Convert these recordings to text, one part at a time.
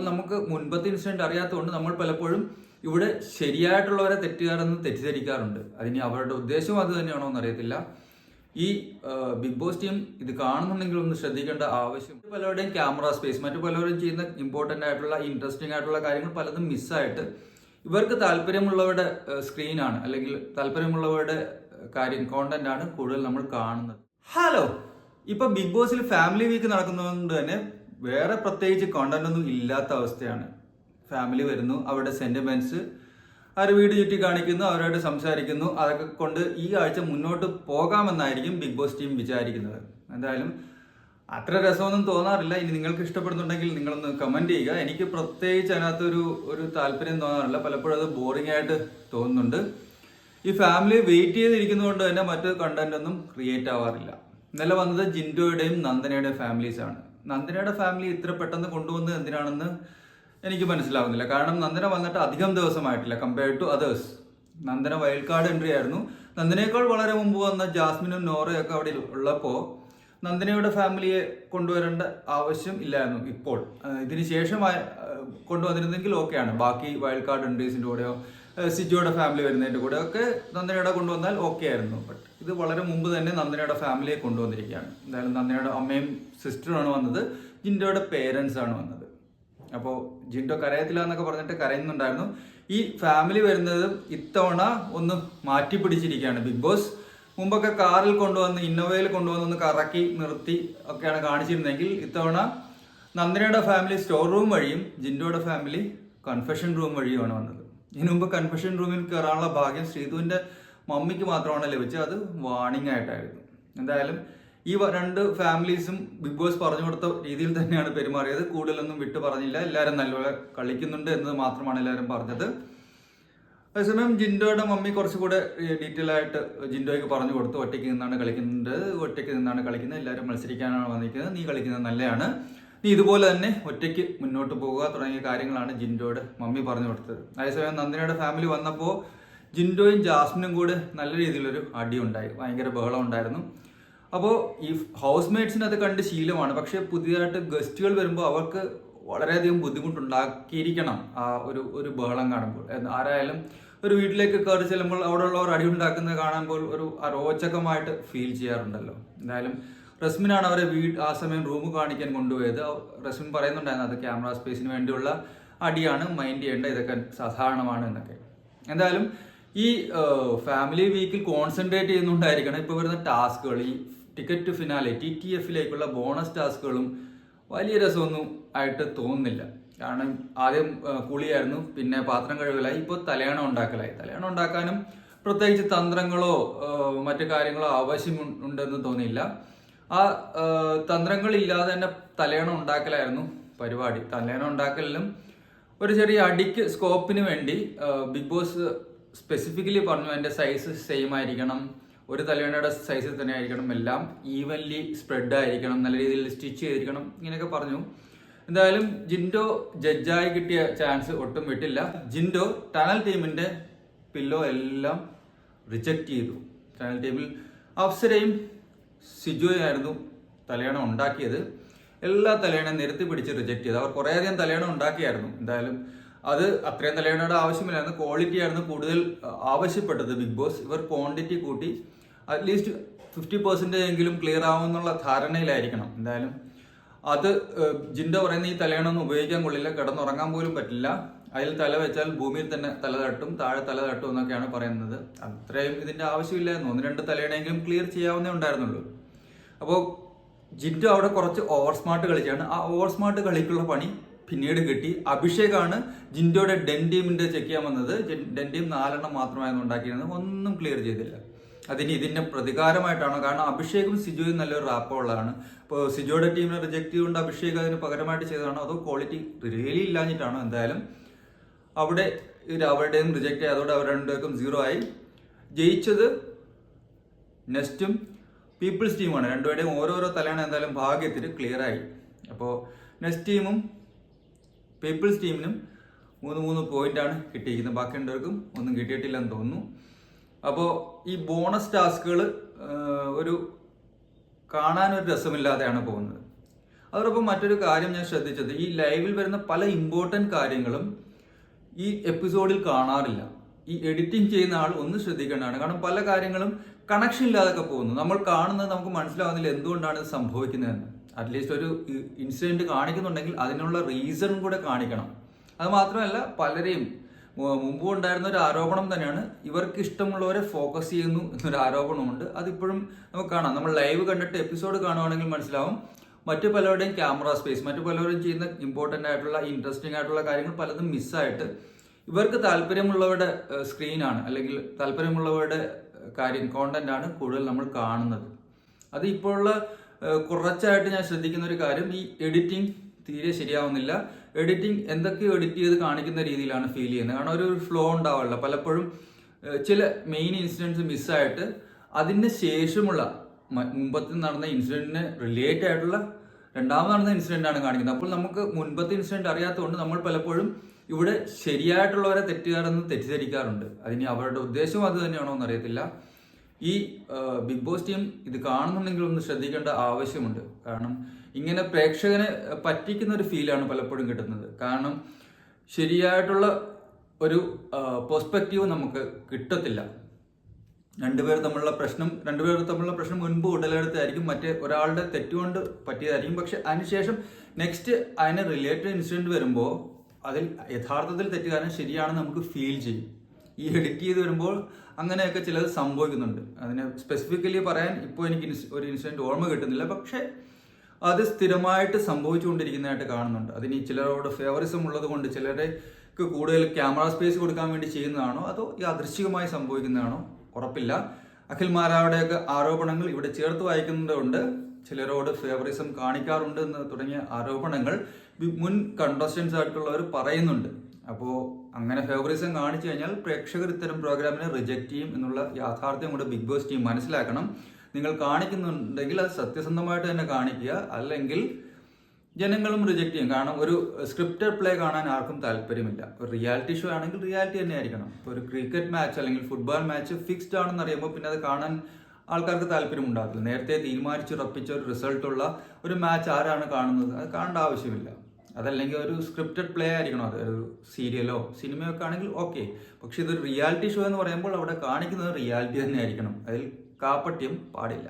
നമുക്ക് മുൻപത്തെ ഇൻസിഡന്റ് അറിയാത്തതുകൊണ്ട് നമ്മൾ പലപ്പോഴും ഇവിടെ ശരിയായിട്ടുള്ളവരെ തെറ്റുകാരെന്ന് തെറ്റിദ്ധരിക്കാറുണ്ട്. അതിന് അവരുടെ ഉദ്ദേശം അത് തന്നെയാണോ എന്ന് അറിയത്തില്ല. ഈ ബിഗ് ബോസ് ടീം ഇത് കാണുന്നുണ്ടെങ്കിൽ ഒന്ന് ശ്രദ്ധിക്കേണ്ട ആവശ്യം. പലരുടെയും ക്യാമറ സ്പേസ്, മറ്റു പലരും ചെയ്യുന്ന ഇമ്പോർട്ടൻ്റ് ആയിട്ടുള്ള ഇൻട്രസ്റ്റിംഗ് ആയിട്ടുള്ള കാര്യങ്ങൾ പലതും മിസ്സായിട്ട് ഇവർക്ക് താല്പര്യമുള്ളവരുടെ സ്ക്രീനാണ് അല്ലെങ്കിൽ താല്പര്യമുള്ളവരുടെ കോണ്ടന്റ് ആണ് കൂടുതൽ നമ്മൾ കാണുന്നത്. ഹലോ, ഇപ്പൊ ബിഗ് ബോസിൽ ഫാമിലി വീക്ക് നടക്കുന്നതുകൊണ്ട് തന്നെ വേറെ പ്രത്യേകിച്ച് കോണ്ടന്റ് ഒന്നും ഇല്ലാത്ത അവസ്ഥയാണ്. ഫാമിലി വരുന്നു, അവരുടെ സെന്റിമെന്റ്സ് അവർ വീട് ചുറ്റി കാണിക്കുന്നു, അവരോട് സംസാരിക്കുന്നു. അതൊക്കെ കൊണ്ട് ഈ ആഴ്ച മുന്നോട്ട് പോകാമെന്നായിരിക്കും ബിഗ് ബോസ് ടീം വിചാരിക്കുന്നത്. എന്തായാലും അത്ര രസമൊന്നും തോന്നാറില്ല. ഇനി നിങ്ങൾക്ക് ഇഷ്ടപ്പെടുന്നുണ്ടെങ്കിൽ നിങ്ങളൊന്ന് കമന്റ് ചെയ്യുക. എനിക്ക് പ്രത്യേകിച്ച് അതിനകത്തൊരു താല്പര്യം തോന്നാറില്ല. പലപ്പോഴും അത് ബോറിംഗ് ആയിട്ട് തോന്നുന്നുണ്ട്. ഈ ഫാമിലി വെയിറ്റ് ചെയ്തിരിക്കുന്നതുകൊണ്ട് തന്നെ മറ്റു കണ്ടന്റ് ഒന്നും ക്രിയേറ്റ് ആവാറില്ല. ഇന്നലെ വന്നത് ജിൻഡോയുടെയും നന്ദനയുടെയും ഫാമിലീസ് ആണ്. നന്ദനയുടെ ഫാമിലി ഇത്ര പെട്ടെന്ന് കൊണ്ടുവന്നത് എന്തിനാണെന്ന് എനിക്ക് മനസ്സിലാവുന്നില്ല. കാരണം നന്ദന വന്നിട്ട് അധികം ദിവസമായിട്ടില്ല compared to others. Nandana wild card entry ആയിരുന്നു. നന്ദനയേക്കാൾ വളരെ മുമ്പ് വന്ന ജാസ്മിനും നോറയൊക്കെ അവിടെ ഉള്ളപ്പോൾ നന്ദനയുടെ ഫാമിലിയെ കൊണ്ടുവരേണ്ട ആവശ്യം ഇല്ലായിരുന്നു. ഇപ്പോൾ ഇതിന് ശേഷം കൊണ്ടുവന്നിരുന്നെങ്കിൽ ഓക്കെയാണ്. ബാക്കി വൈൽഡ് കാർഡ് എൻട്രീസിൻ്റെ കൂടെയോ സിജോയുടെ ഫാമിലി വരുന്നതിൻ്റെ കൂടെ ഒക്കെ നന്ദനയുടെ കൊണ്ടുവന്നാൽ ഓക്കെ ആയിരുന്നു. ബട്ട് ഇത് വളരെ മുമ്പ് തന്നെ നന്ദനയുടെ ഫാമിലിയെ കൊണ്ടുവന്നിരിക്കുകയാണ്. എന്തായാലും നന്ദനയുടെ അമ്മയും സിസ്റ്ററുമാണ് വന്നത്, ജിൻഡോയുടെ പേരൻസ് ആണ് വന്നത്. അപ്പോൾ ജിൻഡോ കരയത്തില്ല എന്നൊക്കെ പറഞ്ഞിട്ട് കരയുന്നുണ്ടായിരുന്നു. ഈ ഫാമിലി വരുന്നത് ഇത്തവണ ഒന്ന് മാറ്റി പിടിച്ചിരിക്കുകയാണ് ബിഗ് ബോസ്. മുമ്പൊക്കെ കാറിൽ കൊണ്ടുവന്ന് ഇന്നോവയിൽ കൊണ്ടുവന്ന് കറക്കി നിർത്തി ഒക്കെയാണ് കാണിച്ചിരുന്നെങ്കിൽ ഇത്തവണ നന്ദനയുടെ ഫാമിലി സ്റ്റോർ റൂം വഴിയും ജിൻഡോയുടെ ഫാമിലി കൺഫെഷൻ റൂം വഴിയുമാണ് വന്നത്. ഇതിനു മുമ്പ് കൺഫെഷൻ റൂമിൽ കയറാനുള്ള ഭാഗ്യം ശ്രീധുവിൻ്റെ മമ്മിക്ക് മാത്രമാണ് ലഭിച്ചത്. അത് വാണിംഗ് ആയിട്ടായിരുന്നു. എന്തായാലും ഈ രണ്ട് ഫാമിലീസും ബിഗ് ബോസ് പറഞ്ഞു കൊടുത്ത രീതിയിൽ തന്നെയാണ് പെരുമാറിയത്. കൂടുതലൊന്നും വിട്ടു പറഞ്ഞില്ല. എല്ലാവരും നല്ലപോലെ കളിക്കുന്നുണ്ട് എന്നത് മാത്രമാണ് എല്ലാവരും പറഞ്ഞത്. അതേസമയം ജിൻഡോയുടെ മമ്മി കുറച്ചുകൂടെ ഡീറ്റെയിൽ ആയിട്ട് ജിൻഡോയ്ക്ക് പറഞ്ഞു കൊടുത്തു. ഒറ്റയ്ക്ക് നിന്നാണ് കളിക്കുന്നത്, എല്ലാവരും മത്സരിക്കാനാണ് വന്നിരിക്കുന്നത്, നീ കളിക്കുന്നത് നല്ലതാണ്, നീ ഇതുപോലെ തന്നെ ഒറ്റയ്ക്ക് മുന്നോട്ട് പോകുക തുടങ്ങിയ കാര്യങ്ങളാണ് ജിൻഡോയുടെ മമ്മി പറഞ്ഞു കൊടുത്തത്. അതേസമയം നന്ദനയുടെ ഫാമിലി വന്നപ്പോൾ ജിൻഡോയും ജാസ്മിനും കൂടെ നല്ല രീതിയിലൊരു അടി ഉണ്ടായി, ഭയങ്കര ബഹളം ഉണ്ടായിരുന്നു. അപ്പോൾ ഈ ഹൗസ് മേറ്റ്സിന് അത് കണ്ട് ശീലമാണ്. പക്ഷെ പുതിയതായിട്ട് ഗസ്റ്റുകൾ വരുമ്പോൾ അവർക്ക് വളരെയധികം ബുദ്ധിമുട്ടുണ്ടാക്കിയിരിക്കണം ആ ഒരു ബഹളം കാണുമ്പോൾ. ആരായാലും ഒരു വീട്ടിലേക്ക് കയറി ചെല്ലുമ്പോൾ അവിടെ ഉള്ളവർ അടി ഉണ്ടാക്കുന്നത് കാണുമ്പോൾ ഒരു അരോചകമായിട്ട് ഫീൽ ചെയ്യാറുണ്ടല്ലോ. എന്തായാലും റസ്മിനാണ് അവരെ ആ സമയം റൂം കാണിക്കാൻ കൊണ്ടുപോയത്. റസ്മിൻ പറയുന്നുണ്ടായിരുന്നു അത് ക്യാമറ സ്പേസിന് വേണ്ടിയുള്ള അടിയാണ്, മൈൻഡ് ചെയ്യേണ്ട, ഇതൊക്കെ സാധാരണമാണ് എന്നൊക്കെ. എന്തായാലും ഈ ഫാമിലി വീക്കിൽ കോൺസെൻട്രേറ്റ് ചെയ്യുന്നുണ്ടായിരിക്കണം ഇപ്പോൾ വരുന്ന ടാസ്കുകൾ. ഈ ടിക്കറ്റ് ടു ഫിനാലെ TTFിലേക്കുള്ള ബോണസ് ടാസ്കുകളും വലിയ രസമൊന്നും ആയിട്ട് തോന്നുന്നില്ല. കാരണം ആദ്യം കുളിയായിരുന്നു, പിന്നെ പാത്രം കഴുകലായി, ഇപ്പോൾ തലയണ ഉണ്ടാക്കലായി. തലയണ ഉണ്ടാക്കാനും പ്രത്യേകിച്ച് തന്ത്രങ്ങളോ മറ്റു കാര്യങ്ങളോ ആവശ്യമുണ്ടെന്ന് തോന്നിയില്ല. ആ തന്ത്രങ്ങളില്ലാതെ തന്നെ തലയണ ഉണ്ടാക്കലായിരുന്നു പരിപാടി. തലയണ ഉണ്ടാക്കലിലും ഒരു ചെറിയ അടിക്ക് സ്കോപ്പിന് വേണ്ടി ബിഗ് ബോസ് സ്പെസിഫിക്കലി പറഞ്ഞു അതിൻ്റെ സൈസ് സെയിം ആയിരിക്കണം, ഒരു തലയണയുടെ സൈസിൽ തന്നെ ആയിരിക്കണം, എല്ലാം ഈവൻലി സ്പ്രെഡ് ആയിരിക്കണം, നല്ല രീതിയിൽ സ്റ്റിച്ച് ചെയ്തിരിക്കണം, ഇങ്ങനെയൊക്കെ പറഞ്ഞു. എന്തായാലും ജിൻഡോ ജഡ്ജായി കിട്ടിയ ചാൻസ് ഒട്ടും വിട്ടില്ല. ജിൻഡോ ടണൽ ടീമിന്റെ പില്ലോ എല്ലാം റിജക്റ്റ് ചെയ്തു. ടണൽ ടീമിൽ അപ്സരയും സിജോയായിരുന്നു തലയണ ഉണ്ടാക്കിയത്. എല്ലാ തലയണയും നിരത്തി പിടിച്ച് റിജക്റ്റ് ചെയ്തു. അവർ കുറേയധികം തലയണ ഉണ്ടാക്കിയായിരുന്നു. എന്തായാലും അത് അത്രയും തലയണയുടെ ആവശ്യമില്ലായിരുന്നു, ക്വാളിറ്റി ആയിരുന്നു കൂടുതൽ ആവശ്യപ്പെട്ടത് ബിഗ് ബോസ്. ഇവർ ക്വാണ്ടിറ്റി കൂട്ടി അറ്റ്ലീസ്റ്റ് 50% എങ്കിലും ക്ലിയർ ആവുമെന്നുള്ള ധാരണയിലായിരിക്കണം. എന്തായാലും അത് ജിൻഡോ പറയുന്ന ഈ തലയണൊന്നും ഉപയോഗിക്കാൻ കൊള്ളില്ല, കിടന്നുറങ്ങാൻ പോലും പറ്റില്ല, അതിൽ തല വെച്ചാൽ ഭൂമിയിൽ തന്നെ തല തട്ടും, താഴെ തല തട്ടും എന്നൊക്കെയാണ് പറയുന്നത്. അത്രയും ഇതിന്റെ ആവശ്യമില്ലായിരുന്നു. 1-2 തലയണെങ്കിലും ക്ലിയർ ചെയ്യാവുന്നേ ഉണ്ടായിരുന്നുള്ളൂ. അപ്പോൾ ജിൻഡോ അവിടെ കുറച്ച് ഓവർ സ്മാർട്ട് കളിച്ചാണ്. ആ ഓവർ സ്മാർട്ട് കളിക്കുള്ള പണി പിന്നീട് കിട്ടി. അഭിഷേകാണ് ജിൻഡോയുടെ ഡെൻ ടീമിന്റെ ചെക്ക് ചെയ്യാൻ വന്നത്. ഡെൻ ടീം 4 മാത്രമായിരുന്നു ഉണ്ടാക്കിയിരുന്നത്, ഒന്നും ക്ലിയർ ചെയ്തില്ല. ഇതിന്റെ പ്രതികാരമായിട്ടാണോ? കാരണം അഭിഷേകും സിജോയും നല്ലൊരു റാപ്പോ ഉള്ളതാണ്. ഇപ്പോൾ സിജോയുടെ ടീമിനെ റിജക്ട് ചെയ്തുകൊണ്ട് അഭിഷേക് അതിന് പകരമായിട്ട് ചെയ്തതാണോ അതോ ക്വാളിറ്റി റിയലി ഇല്ലാഞ്ഞിട്ടാണോ? എന്തായാലും അവിടെ അവരുടെയും റിജക്ട് ചെയ്തതോടെ അവർ രണ്ടുപേർക്കും 0 ആയി. ജയിച്ചത് നെസ്റ്റും പീപ്പിൾസ് ടീമാണ്. രണ്ടുപേരുടെയും ഓരോരോ തലയാണ് എന്തായാലും ഭാഗ്യത്തിന് ക്ലിയർ ആയി. അപ്പോൾ നെക്സ്റ്റ് ടീമും പീപ്പിൾസ് ടീമിനും 3 പോയിന്റാണ് കിട്ടിയിരിക്കുന്നത്. ബാക്കി രണ്ടുപേർക്കും ഒന്നും കിട്ടിയിട്ടില്ലെന്ന് തോന്നുന്നു. അപ്പോൾ ഈ ബോണസ് ടാസ്കുകൾ ഒരു കാണാനൊരു രസമില്ലാതെയാണ് പോകുന്നത്. അതോടൊപ്പം മറ്റൊരു കാര്യം ഞാൻ ശ്രദ്ധിച്ചത്, ഈ ലൈവിൽ വരുന്ന പല ഇമ്പോർട്ടൻറ്റ് കാര്യങ്ങളും ഈ എപ്പിസോഡിൽ കാണാറില്ല. ഈ എഡിറ്റിംഗ് ചെയ്യുന്ന ആൾ ഒന്ന് ശ്രദ്ധിക്കേണ്ടതാണ്. കാരണം പല കാര്യങ്ങളും കണക്ഷൻ ഇല്ലാതൊക്കെ പോകുന്നു. നമ്മൾ കാണുന്നത് നമുക്ക് മനസ്സിലാവുന്നില്ല എന്തുകൊണ്ടാണ് ഇത് സംഭവിക്കുന്നതെന്ന്. അറ്റ്ലീസ്റ്റ് ഒരു ഇൻസിഡന്റ് കാണിക്കുന്നുണ്ടെങ്കിൽ അതിനുള്ള റീസൺ കൂടെ കാണിക്കണം. അത് മാത്രമല്ല, പലരെയും മുമ്പ് ഉണ്ടായിരുന്ന ഒരു ആരോപണം തന്നെയാണ്, ഇവർക്ക് ഇഷ്ടമുള്ളവരെ ഫോക്കസ് ചെയ്യുന്നു എന്നൊരു ആരോപണമുണ്ട്. അതിപ്പോഴും നമുക്ക് കാണാം. നമ്മൾ ലൈവ് കണ്ടിട്ട് എപ്പിസോഡ് കാണുവാണെങ്കിൽ മനസ്സിലാവും മറ്റു പലരുടെയും ക്യാമറ സ്പേസ്, മറ്റു പലരും ചെയ്യുന്ന ഇമ്പോർട്ടൻ്റ് ആയിട്ടുള്ള ഇൻട്രസ്റ്റിംഗ് ആയിട്ടുള്ള കാര്യങ്ങൾ പലതും മിസ്സായിട്ട് ഇവർക്ക് താല്പര്യമുള്ളവരുടെ സ്ക്രീനാണ് അല്ലെങ്കിൽ താല്പര്യമുള്ളവരുടെ കോണ്ടന്റ് ആണ് കൂടുതൽ നമ്മൾ കാണുന്നത്. അത് ഇപ്പോഴുള്ള കുറച്ചായിട്ട് ഞാൻ ശ്രദ്ധിക്കുന്ന ഒരു കാര്യം, ഈ എഡിറ്റിംഗ് തീരെ ശരിയാവുന്നില്ല. എഡിറ്റിംഗ് എന്തൊക്കെയോ എഡിറ്റ് ചെയ്ത് കാണിക്കുന്ന രീതിയിലാണ് ഫീൽ ചെയ്യുന്നത്. കാരണം ഒരു ഫ്ലോ ഉണ്ടാവില്ല. പലപ്പോഴും ചില മെയിൻ ഇൻസിഡൻസ് മിസ്സായിട്ട് അതിന് ശേഷമുള്ള മുമ്പത്തെ നടന്ന ഇൻസിഡന്റിന് റിലേറ്റ് ആയിട്ടുള്ള രണ്ടാമത് നടന്ന ഇൻസിഡന്റ് ആണ് കാണിക്കുന്നത്. അപ്പോൾ നമുക്ക് മുൻപത്തെ ഇൻസിഡന്റ് അറിയാത്തതുകൊണ്ട് നമ്മൾ പലപ്പോഴും ഇവിടെ ശരിയായിട്ടുള്ളവരെ തെറ്റുകാരെന്ന് തെറ്റിദ്ധരിക്കാറുണ്ട്. അതിന് അവരുടെ ഉദ്ദേശം അത് തന്നെയാണോ എന്ന് അറിയത്തില്ല. ഈ ബിഗ് ബോസ് ടീം ഇത് കാണുന്നുണ്ടെങ്കിൽ ഒന്ന് ശ്രദ്ധിക്കേണ്ട ആവശ്യമുണ്ട്. കാരണം ഇങ്ങനെ പ്രേക്ഷകനെ പറ്റിക്കുന്ന ഒരു ഫീലാണ് പലപ്പോഴും കിട്ടുന്നത്. കാരണം ശരിയായിട്ടുള്ള ഒരു പെർസ്പെക്റ്റീവ് നമുക്ക് കിട്ടത്തില്ല. രണ്ടുപേർ തമ്മിലുള്ള പ്രശ്നം മുൻപ് ഉടലെടുത്തായിരിക്കും, മറ്റേ ഒരാളുടെ തെറ്റുകൊണ്ട് പറ്റിയതായിരിക്കും. പക്ഷെ അതിനുശേഷം നെക്സ്റ്റ് അതിന് റിലേറ്റഡ് ഇൻസിഡന്റ് വരുമ്പോൾ അതിൽ യഥാർത്ഥത്തിൽ തെറ്റുകാരൻ ശരിയാണെന്ന് നമുക്ക് ഫീൽ ചെയ്യും. ഈ എഡിറ്റ് ചെയ്ത് വരുമ്പോൾ അങ്ങനെയൊക്കെ ചിലത് സംഭവിക്കുന്നുണ്ട്. അതിനെ സ്പെസിഫിക്കലി പറയാൻ ഇപ്പോൾ എനിക്ക് ഒരു ഇൻസിഡന്റ് ഓർമ്മ കിട്ടുന്നില്ല. പക്ഷെ അത് സ്ഥിരമായിട്ട് സംഭവിച്ചുകൊണ്ടിരിക്കുന്നതായിട്ട് കാണുന്നുണ്ട്. അതിന് ചിലരോട് ഫേവറിസം ഉള്ളത് കൊണ്ട് ചിലർക്ക് കൂടുതൽ ക്യാമറ സ്പേസ് കൊടുക്കാൻ വേണ്ടി ചെയ്യുന്നതാണോ അതോ യാദൃശ്ചികമായി സംഭവിക്കുന്നതാണോ ഉറപ്പില്ല. അഖിൽ മാരാരുടെയൊക്കെ ആരോപണങ്ങൾ ഇവിടെ ചേർത്ത് വായിക്കുന്നതുകൊണ്ട് ചിലരോട് ഫേവറിസം കാണിക്കാറുണ്ട് എന്ന് തുടങ്ങിയ ആരോപണങ്ങൾ മുൻ കണ്ടസ്റ്റൻസ് ആയിട്ടുള്ളവർ പറയുന്നുണ്ട്. അപ്പോൾ അങ്ങനെ ഫേവറിസം കാണിച്ചു കഴിഞ്ഞാൽ പ്രേക്ഷകർ ഇത്തരം പ്രോഗ്രാമിനെ റിജക്റ്റ് ചെയ്യും എന്നുള്ള യാഥാർത്ഥ്യം കൂടെ ബിഗ് ബോസ് ടീം മനസ്സിലാക്കണം. നിങ്ങൾ കാണിക്കുന്നുണ്ടെങ്കിൽ അത് സത്യസന്ധമായിട്ട് തന്നെ കാണിക്കുക, അല്ലെങ്കിൽ ജനങ്ങളും റിജക്റ്റ് ചെയ്യും. കാരണം ഒരു സ്ക്രിപ്റ്റഡ് പ്ലേ കാണാൻ ആർക്കും താല്പര്യമില്ല. ഒരു റിയാലിറ്റി ഷോ ആണെങ്കിൽ റിയാലിറ്റി തന്നെ ആയിരിക്കണം. ഇപ്പോൾ ഒരു ക്രിക്കറ്റ് മാച്ച് അല്ലെങ്കിൽ ഫുട്ബോൾ മാച്ച് ഫിക്സ്ഡ് ആണെന്ന് അറിയുമ്പോൾ പിന്നെ അത് കാണാൻ ആൾക്കാർക്ക് താല്പര്യം ഉണ്ടാകില്ല. നേരത്തെ തീരുമാനിച്ചുറപ്പിച്ച ഒരു റിസൾട്ടുള്ള ഒരു മാച്ച് ആരാണ് കാണുന്നത്? അത് കാണേണ്ട ആവശ്യമില്ല. അതല്ലെങ്കിൽ ഒരു സ്ക്രിപ്റ്റഡ് പ്ലേ ആയിരിക്കണം. അത് ഒരു സീരിയലോ സിനിമയോ ഒക്കെ ആണെങ്കിൽ ഓക്കെ. പക്ഷെ ഇതൊരു റിയാലിറ്റി ഷോ എന്ന് പറയുമ്പോൾ അവിടെ കാണിക്കുന്നത് റിയാലിറ്റി തന്നെ ആയിരിക്കണം. അതിൽ കാപ്പട്യം പാടില്ല.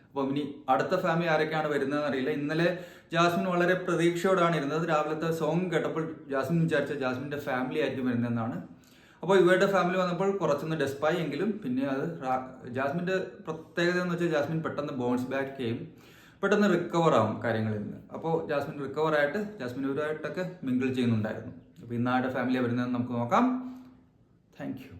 അപ്പം ഇനി അടുത്ത ഫാമിലി ആരൊക്കെയാണ് വരുന്നതെന്ന് അറിയില്ല. ഇന്നലെ ജാസ്മിൻ വളരെ പ്രതീക്ഷയോടാണ് ഇരുന്നത്. രാവിലത്തെ സോങ് കേട്ടപ്പോൾ ജാസ്മിൻ വിചാരിച്ച ജാസ്മിൻ്റെ ഫാമിലി ആയിരിക്കും വരുന്നതെന്നാണ്. അപ്പോൾ ഇവരുടെ ഫാമിലി വന്നപ്പോൾ കുറച്ചൊന്ന് ഡെസ്പായി. എങ്കിലും പിന്നെ അത് ജാസ്മിൻ്റെ പ്രത്യേകത എന്ന് വെച്ചാൽ ജാസ്മിൻ പെട്ടെന്ന് ബൗൺസ് ബാക്ക് ചെയ്യും, പെട്ടെന്ന് റിക്കവർ ആവും കാര്യങ്ങളിൽ നിന്ന്. അപ്പോൾ ജാസ്മിൻ റിക്കവർ ആയിട്ട് ജാസ്മിൻ ഇവരുമായിട്ടൊക്കെ മിങ്കിൾ ചെയ്യുന്നുണ്ടായിരുന്നു. അപ്പോൾ ഇന്നാരുടെ ഫാമിലിയാണ് വരുന്നതെന്ന് നമുക്ക് നോക്കാം. Thank you.